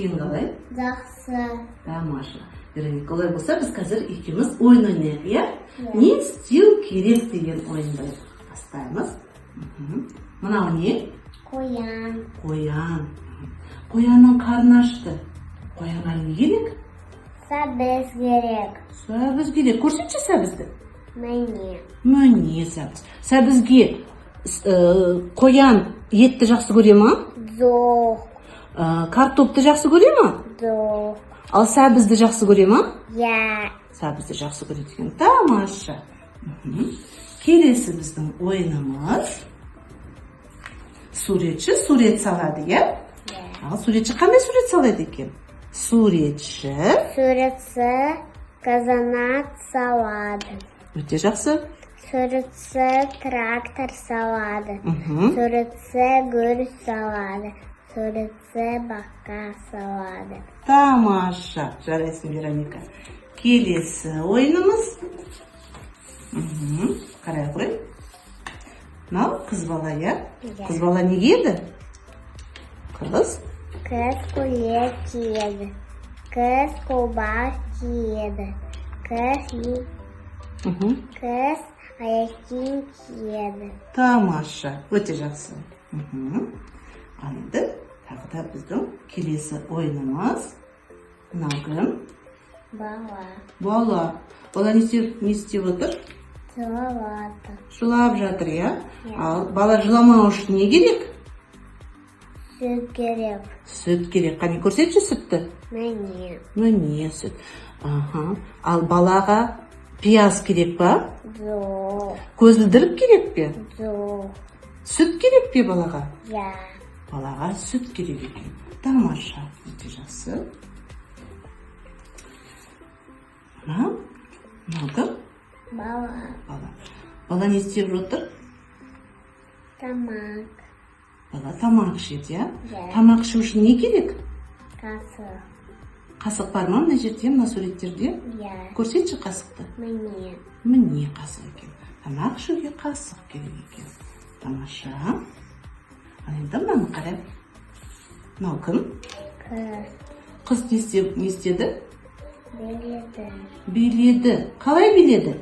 көңіл-күйің қалай? Жақсы. Тамаша. Вероника, олай болса, біз қазір екеуміз ойын ойнайық, иә? Не істеу керек деген ойынды бастаймыз. Мынау не? Қоян. Қоян. Қоянның қарны ашты. Қоянға не керек? Сәбіз керек. Сәбіз керек. Көрсетші сәбізді. Міне сәбіз. Сәбізге қоян етті жақсы көре ма? Жоқ. Картопты жақсы көре ма? Жоқ. Ал сәбізді жақсы көре ма? Иә. Сәбізді жақсы көреді екен. Тамаша. Келесі біздің ойынымыз. Суретші сурет салады, иә? Ал суретші қандай сурет салады екен? Суретші қазанат салады. Өте жақсы. Суретші трактор салады. Суретші гүл салады. Суретші бақа салады. Тамаша. Жарайсың, Вероника. Келесі ойынымыз. Қарай қой. Мынау қыз бала, иә? Қыз бала не киеді? Қыз көйлек киеді. Қыз қолбас киеді. Қыз аяқкиім киеді. Тамаша. Өте жақсы. Ал енді тағы да біздің келесі ойынымыз. Мынау кім? Бала. Бала не істеп отыр? Жылап жатыр, иә? Ал бала жыламау үшін не керек? Сүт керек. Сүт керек. Қане көрсетші сүтті? Міне сүт. Ал балаға пияз керек па? Жоқ. Көзілдірік керек пе? Жоқ. Сүт керек пе балаға? Иә. Балаға сүт керек екен. Тамаша. Өте жақсы. Мынау кім? Бала не істеп отыр? Тамақ. Бала тамақ ішеді, иә? Тамақ ішу үшін не керек? Қасық. Қасық бар ма мына жерде, мына суреттерде? Иә. Көрсетші қасықты. Міне қасық екен. Тамақ ішуге қасық керек екен. Тамаша. Ал енді мынаны қарап. Мынау кім? Қыз не істеді? Биледі. Қалай биледі?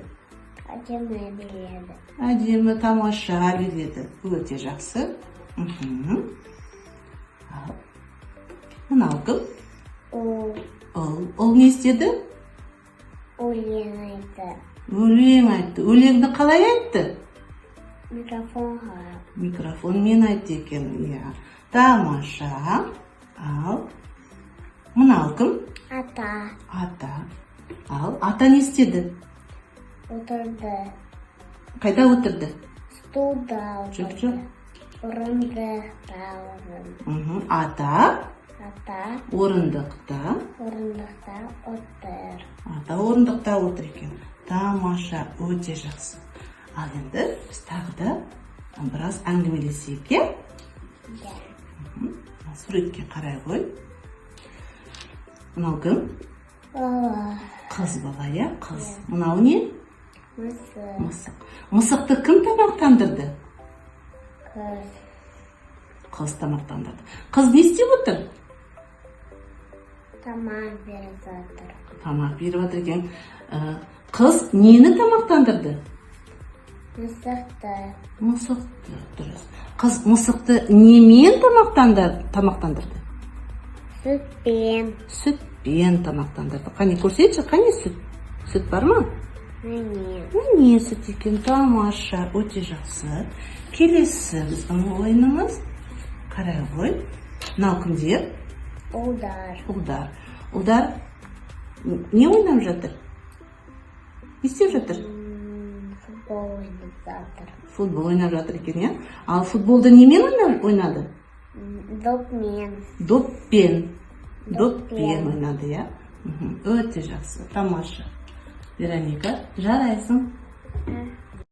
Әдемі биледі. Әдемі, тамаша биледі. Өте жақсы. Мынау кім? Ол не істеді? Өлең айтты. Өлең айтты. Өлеңді қалай айтты? Микрофонға. Микрофонмен айтты екен, иә. Тамаша. Ал мынау кім? Ата. Ал ата не істеді? Отырды. Қайда отырды? Стулда отырды. Орындықта отырды. Ата орындықта отыр. Ата орындықта отыр екен. Тамаша, өте жақсы. Ал енді біз тағы да біраз әңгімелесейік, иә? Суретке қарай ғой. Мынау кім? Қыз бала, иә? Қыз. Мынау не? Мысық. Мысықты кім тамақтандырды? Қыз тамақтандырды. Қыз не істеп отыр? Тамақ беріп жатыр. Тамақ беріп жатыр екен. Қыз нені тамақтандырды? Мысықты, дұрыс. Қыз мысықты немен тамақтандырды? Сүтпен тамақтандырды. Қане көрсетші, қане сүт? Сүт бар ма? Міне сүт екен. Тамаша, өте жақсы. Келесі біздің ойынымыз. Қарай ғой. Мынау кімдер? Ұлдар. Не ойнап жатыр? Не істеп жатыр? Футбол ойнап жатыр екен, иә? Ал футболды немен ойнады? Доппен ойнады, иә? Өте жақсы. Тамаша. Вероника, жарайсың.